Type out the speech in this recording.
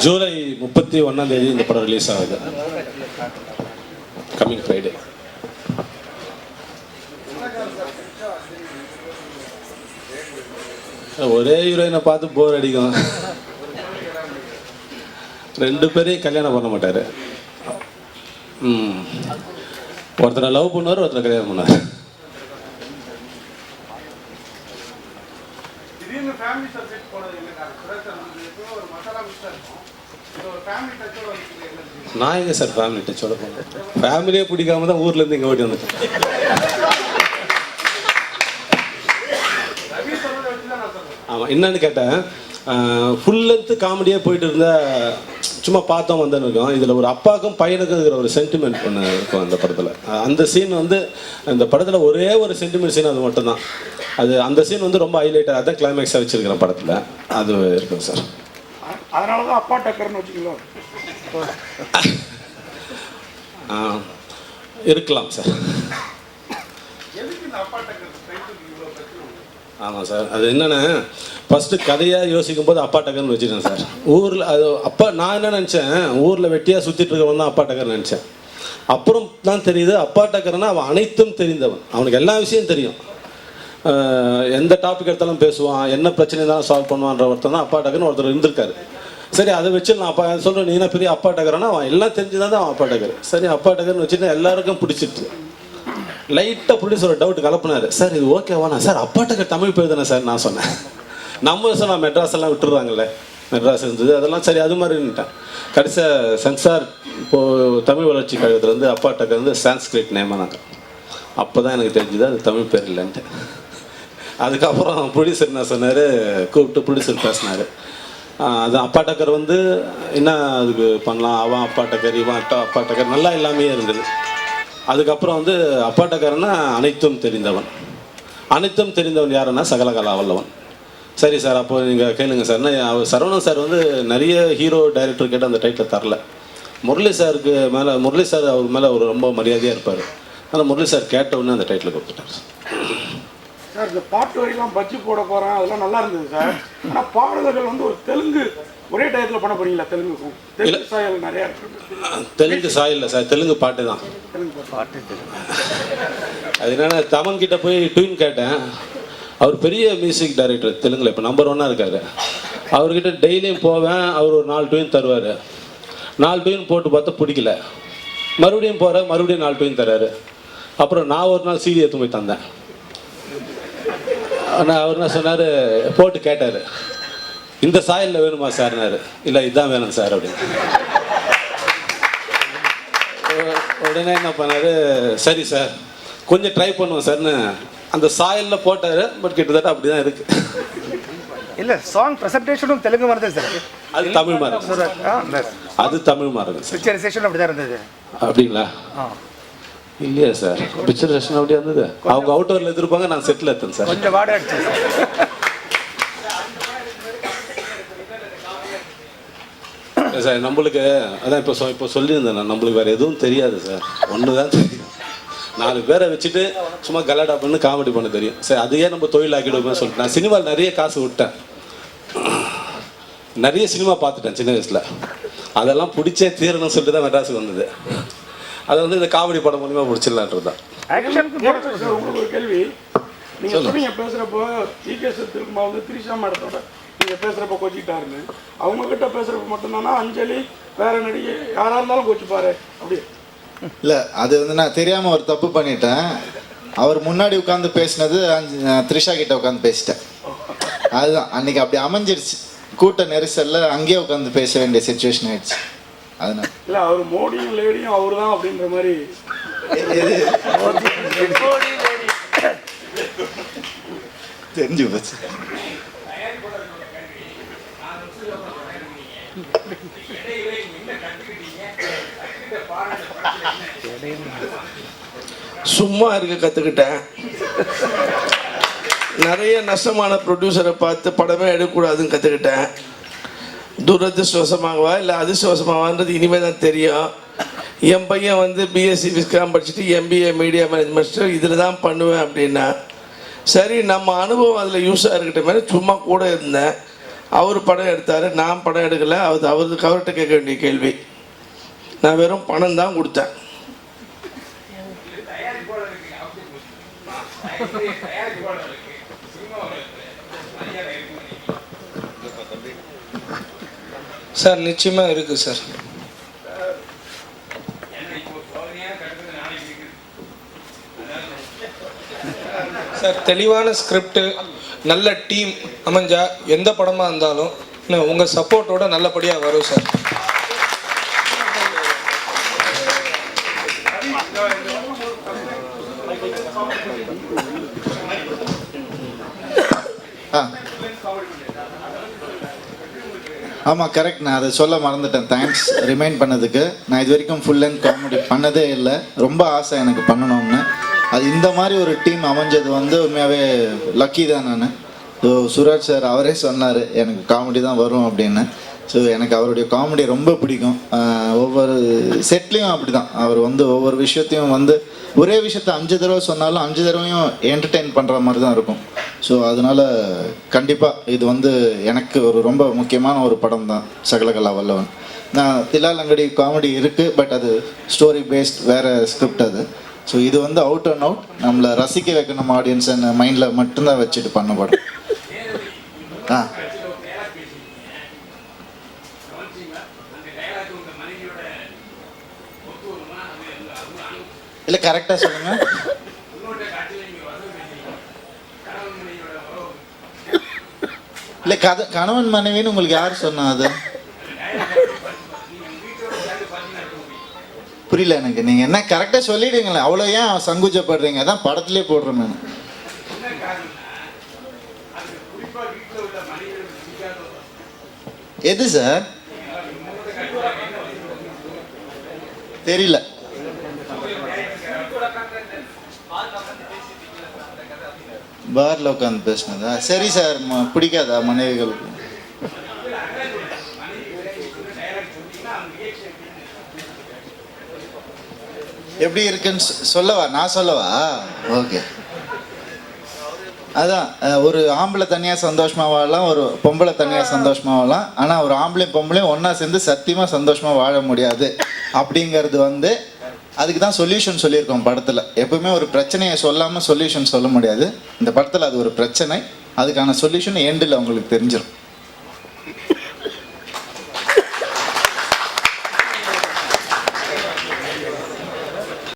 ஜூலை 31 இந்த படம் ரிலீஸ் ஆகுது, கம்மிங் ஃப்ரைடே. ஒரே ஹீரோயினை பார்த்து போர் அடிக்கும். 2 பேரையும் கல்யாணம் பண்ண மாட்டார். ஒருத்தரை லவ் பண்ணுவார், ஒருத்தரை கல்யாணம் பண்ணார். நான் எங்க சார் ஃபேமிலி டச்சோட போனேன்? ஃபேமிலியே பிடிக்காம தான் ஊர்ல இருந்து இங்க ஓடி வந்துட்டேன். ஆமாம், என்னன்னு கேட்டேன், ஃபுல் லென்த்து காமெடியாக போயிட்டு இருந்தால் சும்மா பார்த்தோம் வந்தேன்னு இருக்கும். இதில் ஒரு அப்பாவுக்கும் பையனுக்கும் இருக்கிற ஒரு சென்டிமெண்ட் ஒன்று இருக்கும் அந்த படத்தில். அந்த சீன் வந்து இந்த படத்தில் ஒரே ஒரு சென்டிமெண்ட் சீன், அது மட்டும்தான். அந்த சீன் வந்து ரொம்ப ஹைலைட்டாக, அதான் கிளைமேக்ஸாக வச்சுருக்கிறேன் படத்தில். அது இருக்கும் சார். அதனால தான் அப்பா டக்கர்னு வச்சுக்கலாம். இருக்கலாம் சார். ஆமாம் சார், அது என்னென்னா ஃபஸ்ட்டு கதையாக யோசிக்கும் போது அப்பா டக்கர்னு வச்சுட்டேன் சார். ஊரில் அது அப்பா நான் என்ன நினச்சேன், ஊரில் வெட்டியாக சுற்றிட்டு இருக்கவன் தான் அப்பா டக்கர்னு நினச்சேன். அப்புறம் தான் தெரியுது அப்பா டக்கர்னா அவன் அனைத்தும் தெரிந்தவன், அவனுக்கு எல்லா விஷயம் தெரியும். எந்த டாபிக் எடுத்தாலும் பேசுவான், என்ன பிரச்சனை இருந்தாலும் சால்வ் பண்ணுவான்ற ஒருத்தர் தான் அப்பா டக்கர்னு ஒருத்தர் இருந்திருக்காரு. சரி, அதை வச்சு நான் அப்பா சொல்கிறேன், நீ என்ன பெரிய அப்பா டக்கர்னா அவன் எல்லாம் தெரிஞ்சுதான் தான் அவன் அப்பா டக்கர். சரி, அப்பா டக்கர்னு வச்சுட்டு எல்லாருக்கும் பிடிச்சிட்டு லைட்டாக ப்ரொடியூசர் ஒரு டவுட் கலப்புனார். சார் இது ஓகேவாண்ணா? சார் அப்பா டக்கர் தமிழ் பேர் தானே சார் நான் சொன்னேன். நம்ம நான் மெட்ராஸ் எல்லாம் விட்டுருவாங்கல்ல, மெட்ராஸ் இருந்தது அதெல்லாம். சரி, அது மாதிரின்ட்டேன். கடைசியாக சென்சார் இப்போது தமிழ் வளர்ச்சி கழகத்துலேருந்து அப்பா டக்கர் வந்து சான்ஸ்கிரிட் நேமானாங்க. அப்போ தான் எனக்கு தெரிஞ்சுது அது தமிழ் பேர் இல்லைன்ட்டு. அதுக்கப்புறம் ப்ரொடியூசர் என்ன சொன்னார், கூப்பிட்டு ப்ரொடியூசர் பேசினார். அது அப்பா டக்கர் வந்து என்ன அதுக்கு பண்ணலாம், அவன் அப்பா டக்கர் இவன் அப்பா டக்கர் நல்லா எல்லாமே இருந்தது. அதுக்கப்புறம் வந்து அப்பா டக்கர்னா அனைத்தும் தெரிந்தவன். அனைத்தும் தெரிந்தவன் யாருன்னா சகலகலா வல்லவன். சரி சார், அப்போ நீங்கள் கேளுங்க சார்னா, சரவணன் சார் வந்து நிறைய ஹீரோ டைரக்டர் கேட்டு அந்த டைட்டில் தரல. முரளி சாருக்கு மேலே, முரளி சார் அவர் மேலே ஒரு ரொம்ப மரியாதையாக இருப்பார். ஆனால் முரளி சார் கேட்ட உடனே அந்த டைட்டில் கொடுத்துட்டார் சார். இந்த பாட்டு வரைக்கும் பஜ்ஜி போட போகிறேன், அதெல்லாம் நல்லா இருந்தது சார். ஆனால் பாடல்கள் வந்து ஒரு தெலுங்கு ஒரே டயத்தில் பண்ண போறீங்களா? தெலுங்குக்கும் தெலுங்கு சாயல் நிறையா இருக்கு. தெலுங்கு சாயல் இல்லை சார், தெலுங்கு பாட்டு தான். பாட்டு அது என்னென்னா, தமன் கிட்ட போய் ட்யூன் கேட்டேன். அவர் பெரிய மியூசிக் டைரக்டர் தெலுங்கில், இப்போ நம்பர் 1 இருக்கார். அவர்கிட்ட டெய்லியும் போவேன், அவர் ஒரு 4 ட்யூன் தருவார். 4 ட்யூன் போட்டு பார்த்தா பிடிக்கல, மறுபடியும் போகிறேன், மறுபடியும் 4 ட்யூன் தர்றாரு. அப்புறம் நான் ஒரு நாள் CD எடுத்து போய் தந்தேன். ஆனால் அவர் என்ன சொன்னார், போட்டு கேட்டார், இந்த சாயலில் வேணுமா சார்னாரு. இல்லை, இதுதான் வேணும் சார் அப்படின்னு. உடனே என்ன பண்ணார், சரி சார் கொஞ்சம் ட்ரை பண்ணுவோம் சார்னு அந்த சாயலில் போட்டார். பட் கிட்டத்தட்ட அப்படி தான் இருக்குது. இல்லை, சாங் ப்ரெசன்டேஷனும் தெலுங்கு மாதிரி தான் சார். அது தமிழ் மாதிரி, அது தமிழ் மாதிரி சார். பிக்சரைசேஷன் அப்படி தான் இருந்தது. அப்படிங்களா? இல்லையா சார், பிக்சரைசேஷன் அப்படியே இருந்தது. அவங்க அவுட்டோரில் எடுத்துருப்பாங்க, நான் செட்டில் எடுத்தேன் சார். கொஞ்சம் வாடகை அடிச்சு சார். நம்மளுக்கு அதான் இப்போ சொல்லியிருந்தேன் நான், நம்மளுக்கு வேறு எதுவும் தெரியாது சார், ஒன்று தான் தெரியும். 4 பேரை வச்சுட்டு சும்மா கலாடா பண்ணு காமெடி பண்ண தெரியும். சரி, அதையே நம்ம தொழில் ஆக்கிடுவோம்னு சொல்லிட்டு நான் சினிமாவில் நிறைய காசு விட்டேன். நிறைய சினிமா பார்த்துட்டேன் சின்ன வயசில். அதெல்லாம் பிடிச்சே தீரணும்னு சொல்லிட்டு தான் மெட்ராஸுக்கு வந்தது. அதை வந்து இந்த காமெடி படம் மூலிமா பிடிச்சிடலான்றது தான். உங்களுக்கு ஒரு கேள்வி, நீங்கள் பேசுகிறப்போ ஈகேஎஸ் திருக்குமா வந்து திரிஷா மேடத்தோட நீங்கள் பேசுகிறப்ப கோச்சிக்கிட்டாருன்னு, அவங்கக்கிட்ட பேசுகிறப்ப மட்டும்தானா அஞ்சலி வேற நடிகை யாராக இருந்தாலும் கோச்சிப்பாரு அப்படி? இல்லை, அது வந்து நான் தெரியாமல் ஒரு தப்பு பண்ணிட்டேன். அவர் முன்னாடி உட்காந்து பேசினது த்ரிஷா கிட்ட உட்காந்து பேசிட்டேன். அதுதான் அன்னைக்கு அப்படி அமைஞ்சிருச்சு. கூட்ட நெரிசலில் அங்கேயே உட்காந்து பேச வேண்டிய சிச்சுவேஷன் ஆயிடுச்சு. அதனால இல்லை, அவர் மோடியும் லேடியும் அவர் தான் அப்படின்ற மாதிரி தெரிஞ்சு போச்சு. சும்மா இருக்க கற்றுக்கிட்டேன். நிறைய நஷ்டமான ப்ரொடியூசரை பார்த்து படமே எடுக்கக்கூடாதுன்னு கற்றுக்கிட்டேன். துரதிருஷ்டவசமாகவா இல்லை அதிர்ஷ்டவசமாகவான்றது இனிமேல் தான் தெரியும். என் பையன் வந்து பிஎஸ்சி விஸ்காம் படிச்சுட்டு MBA மீடியா மேனேஜ்மெண்ட் இதில் தான் பண்ணுவேன் அப்படின்னா, சரி நம்ம அனுபவம் அதில் யூஸாக இருக்கட்டும் மாதிரி சும்மா கூட இருந்தேன். அவர் படம் எடுத்தார், நான் படம் எடுக்கலை. அவர்கிட்ட கேட்க வேண்டிய கேள்வி. நான் வெறும் பணம் தான் கொடுத்தேன். சார் நிச்சயமாக இருக்குது சார். சார் தெளிவான ஸ்கிரிப்டு, நல்ல டீம் அமைஞ்சா எந்த படமாக இருந்தாலும் உங்கள் சப்போர்ட்டோட நல்லபடியாக வரும் சார். ஆமாம் கரெக்ட். நான் அதை சொல்ல மறந்துட்டேன். தேங்க்ஸ் ரிமைண்ட் பண்ணதுக்கு. நான் இது வரைக்கும் ஃபுல் லென்த் காமெடி பண்ணதே இல்லை. ரொம்ப ஆசை எனக்கு பண்ணணும்னு. அது இந்த மாதிரி ஒரு டீம் அமைஞ்சது வந்து உண்மையாகவே லக்கி தான் நான். ஸோ சுராஜ் சார் அவரே சொன்னார் எனக்கு காமெடி தான் வரும் அப்படின்னு. ஸோ எனக்கு அவருடைய காமெடி ரொம்ப பிடிக்கும். ஒவ்வொரு செட்லேயும் அப்படி தான். அவர் வந்து ஒவ்வொரு விஷயத்தையும் வந்து ஒரே விஷயத்த 5 தடவை சொன்னாலும் 5 தடவையும் என்டர்டெயின் பண்ணுற மாதிரி தான் இருக்கும். ஸோ அதனால் கண்டிப்பாக இது வந்து எனக்கு ஒரு ரொம்ப முக்கியமான ஒரு படம் தான் சகலகலா வல்லவன். நான் தில்லாலங்கடி காமெடி இருக்குது, பட் அது ஸ்டோரி பேஸ்ட் வேறு ஸ்கிரிப்ட் அது. ஸோ இது வந்து அவுட் அண்ட் அவுட் நம்மளை ரசிக்க வைக்கணும் ஆடியன்ஸ் மைண்டில் மட்டும்தான் வச்சுட்டு பண்ண படம். இல்லை கரெக்டாக சொல்லுங்கள். இல்லை கணவன் மனைவின்னு உங்களுக்கு யார் சொன்னா? அது புரியல எனக்கு. நீங்கள் என்ன கரெக்டாக சொல்லிடுங்களேன், அவ்வளோ ஏன் சங்குஜப்படுறீங்க? அதான் படத்துலேயே போடுறேன் நான். எது சார் தெரியல. பார்ல உட்காந்து பேசினதா? சரி சார், பிடிக்காதா மனைவிகளுக்கு? எப்படி இருக்குன்னு சொல்லவா? நான் சொல்லவா? ஓகே. அதான் ஒரு ஆம்பளை தனியாக சந்தோஷமாக வாழலாம், ஒரு பொம்பளை தனியாக சந்தோஷமாக வாழலாம். ஆனால் ஒரு ஆம்பளையும் பொம்பளையும் ஒன்றா சேர்ந்து சத்தியமாக சந்தோஷமாக வாழ முடியாது அப்படிங்கிறது வந்து அதுக்கு தான் சொல்யூஷன் சொல்லியிருக்கோம் படத்தில். எப்பவுமே ஒரு பிரச்சனையை சொல்லாமல் சொல்யூஷன் சொல்ல முடியாது. இந்த படத்தில் அது ஒரு பிரச்சனை, அதுக்கான சொல்யூஷன் எண்டில் உங்களுக்கு தெரிஞ்சிடும்.